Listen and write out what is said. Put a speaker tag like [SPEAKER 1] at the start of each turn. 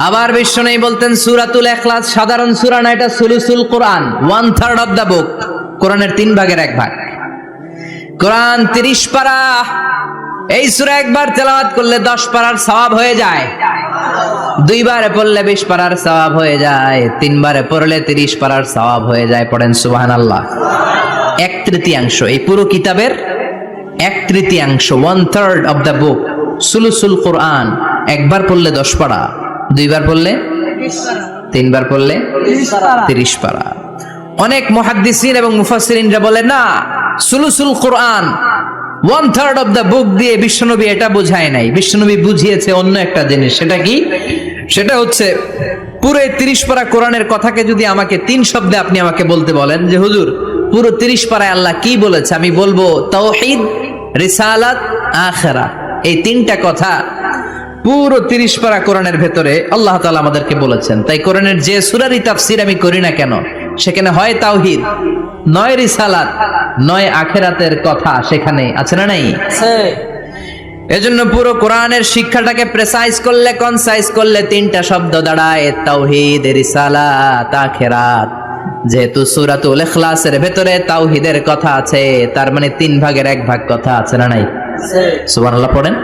[SPEAKER 1] আবার বিশ্বনবী বলতেন সূরাতুল ইখলাস সাধারণ সূরা না, এটা সুলুসুল কোরআন, 1/3 অফ দা বুক। কোরআনের 3 ভাগের 1 ভাগ। কোরআন 30 পারা। এই সূরা একবার তেলাওয়াত করলে 10 পারার সওয়াব হয়ে যায়, 2 বারে পড়লে 20 পারার সওয়াব হয়ে যায়, 3 বারে পড়লে 30 পারার সওয়াব হয়ে যায়। পড়েন সুবহানাল্লাহ। 1/3 এই পুরো কিতাবের 1/3, 1/3 অফ দা বুক সুলুসুল কোরআন। একবার পড়লে 10 পারা, 2 বার পড়লে 3 বার পড়লে 30 পারা। অনেক মুহাদ্দিসিন এবং মুফাসসিরিনরা বলে না, সুলুসুল কোরআন 1/3 অফ দা বুক দিয়ে বিশ্বনবী এটা বোঝায় নাই। বিশ্বনবী বুঝিয়েছে অন্য একটা জিনিস। সেটা কি? সেটা হচ্ছে পুরো 30 পারা কোরআনের কথাকে যদি আমাকে 3 শব্দে আপনি আমাকে বলতে বলেন যে হুজুর পুরো 30 পারায় আল্লাহ কি বলেছে, আমি বলবো তাওহীদ, রিসালাত, আখিরাত। এই 3টা কথা পুরো 30 পারা কোরআনের ভেতরে আল্লাহ তাআলা আমাদেরকে বলেছেন। তাই কোরআনের যে সূরারই তাফসীর আমি করি না কেন, সেখানে হয় তাওহীদ, নয় রিসালাত, নয় আখিরাতের কথা সেখানে আছে না নাই? এজন্য পুরো কোরআনের শিক্ষাটাকে প্রেসাইজ করলে, কনসাইজ করলে 3টা শব্দ দাঁড়ায়, তাওহীদ, রিসালাত, আখিরাত। যেহেতু সূরাতুল ইখলাসের ভেতরে তাওহীদের কথা আছে, তার মানে 3 ভাগের 1 ভাগ কথা আছে না নাই? সুবহানাল্লাহ পড়েন।